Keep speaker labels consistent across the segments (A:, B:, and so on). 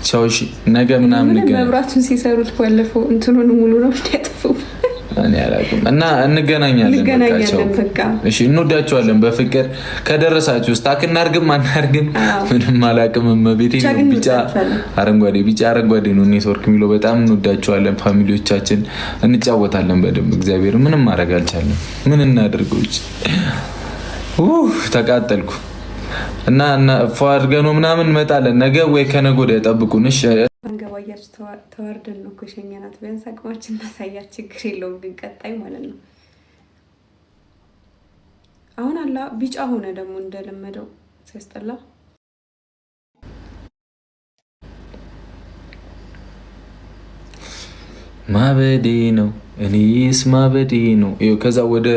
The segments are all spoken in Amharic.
A: ቻውሽ ነገ ምናምን
B: መብራቱን ሲሰሩት ባለፈው እንትኑን ሙሉ ነው ያጠፉ
A: እኔ አላውቅም እና እንገናኛለን
B: በቃ
A: እሺ እንወዳቸዋለን በፍቅር ከደረሳችሁ ስታክ እናርግም አናርግም ምንም አላውቅም መቤቴ ቢጫ አረንጓዴ ነው ኔትወርክ የሚለው በጣም እንወዳቸዋለን ፋሚሊዎቻችን እንጫወታለን በደንብ እግዚአብሔር ምንም ማድረግ አልቻለም ምን እናድርገው ተቃጠልኩ እና ፏድገኑ ምናምን መጣለን ነገ ወይ ከነገ ወዲያ ጠብቁን እሺ
B: አንገባያች ተዋርደን ነው ኮሸኛናት ቢያንስ አቅማችን ማሳያ ችግር የለውም ግን ቀጣይ ማለት ነው አሁን አላ ቢጫ ሆነ ደግሞ እንደለመደው ሲያስጠላ ማበዴ ነው እኔስ ማበዴ ነው ከዛ ወደ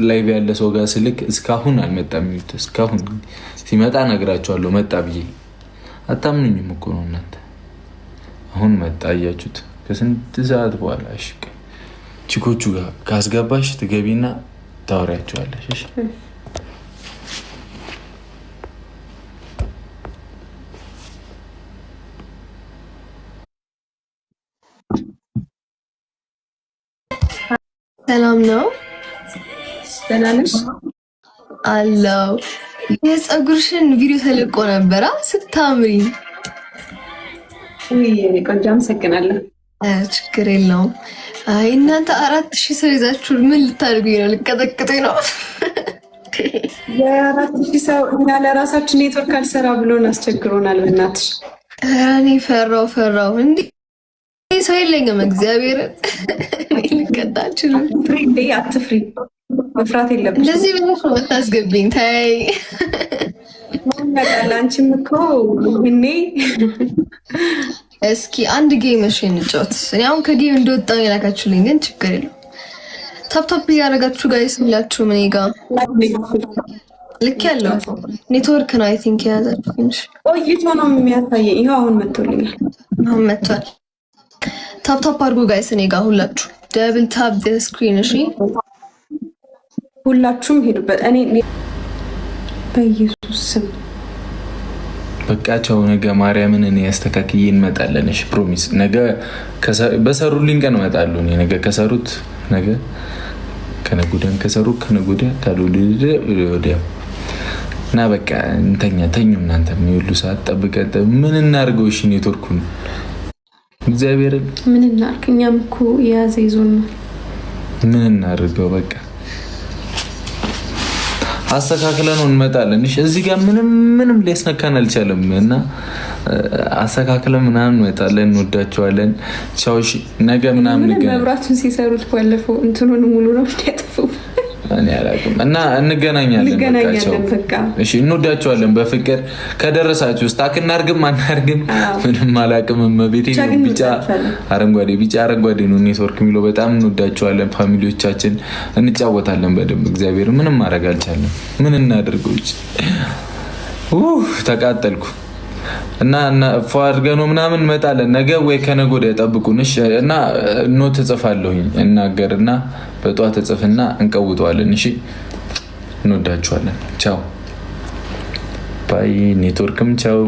B: ላይቭ ያለ ሰው ጋር ስልክ እስካሁን አልመጣም እስካሁን ሲመጣ ነግራቸዋለሁ መጣ ብዬ አታምኑኝም እኮ ነው እናንተ አሁን መጣ አያችሁት ከስንት ሰዓት በኋላ እሺ ቺኮቹ ጋር ካስገባሽ ትገቢና ታወሪያቸዋለሽ እሺ
C: ሰላም ነው
B: ደህና ነሽ
C: አለው የፀጉርሽን ቪዲዮ ተለቆ ነበራ ስታምሪ
B: ወይ ቆንጆ አመሰግናለሁ
C: ችግር የለውም አይ እናንተ 4000 ሰው ይዛችሁ ምን ልታደርጉኝ ነው ልቀጠቅጡኝ ነው
B: የ4000 ሰው እኛ ለራሳችን ኔትወርክ አልሰራ ብሎን አስቸግሮናል በእናትሽ
C: እኔ ፈራው እንዴ ሰው የለኝም እግዚአብሔር ልቀጣችሁ
B: ፍሪ አትፍሪ መፍራት የለብሽ
C: እንደዚህ ብለሽ ወጣስገብኝ ታይ
B: አንቺም እኮ እኔ
C: እስኪ አንድ ጌም እሺ እንጫወት እኔ አሁን ከጌም እንደወጣው የላካችሁልኝ ግን ችግር የለም ታፕ ያደረጋችሁ ጋይስ ሁላችሁ ምን ጋር ልክ ያለው ኔትወርክ ነው አይ ቲንክ ያዛችሁሽ
B: ቆይቶ ነው የሚያሳየኝ ይሄው አሁን መጥቷል ታፕ አድርጉ ጋይስ እኔ ጋር ሁላችሁ ደብል ታፕ ዘ ስክሪን እሺ ሁላችሁም ሄዱበት እኔ በኢየሱስ ስም
A: በቃቸው ነገ ማርያምን እኔ ያስተካክዬ እንመጣለን እሺ ፕሮሚስ ነገ በሰሩልኝ ቀን እመጣለሁ እኔ ነገ ከሰሩት ነገ ከነጉደን ከሰሩ ከነጉደ ካልወለደ ወዲያ እና በቃ ተኙ እናንተ የሚውሉ ሰዓት ጠብቀን ምን እናርገው እሺ ኔትወርኩን እግዚአብሔር
B: ምን እናርግ እኛም እኮ የያዘ ይዞን ነው
A: ምን እናርገው በቃ አስተካክለን እንመጣለን እሺ እዚህ ጋር ምንም ሊያስነካን አልቻለም እና አስተካክለን ምናምን እንመጣለን እንወዳቸዋለን ቻው እሺ ነገ ምናምን
B: መብራቱን ሲሰሩት ባለፈው እንትኑን ሙሉ ነው ያጠፉ
A: እኔ አላውቅም እና እንገናኛለን
B: በቃ
A: እሺ እንወዳቸዋለን በፍቅር ከደረሳችሁ ስታክ እናርግም አናርግም ምንም አላውቅም መቤቴ ቢጫ አረንጓዴ ነው ኔትወርክ የሚለው በጣም እንወዳቸዋለን ፋሚሊዎቻችን እንጫወታለን በደንብ እግዚአብሔር ምንም ማድረግ አልቻለም ምን እናድርገው ተቃጠልኩ እና ፏድገኑ ምናምን መጣለን ነገ ወይ ከነገ ወዲያ ጠብቁን እሺ እና ኖት ጽፋለሁኝ እናገርና በጧት ጽፍና እንቀውጠዋለን እሺ እንወዳችኋለን ቻው ባይ ኔትወርክም ቻው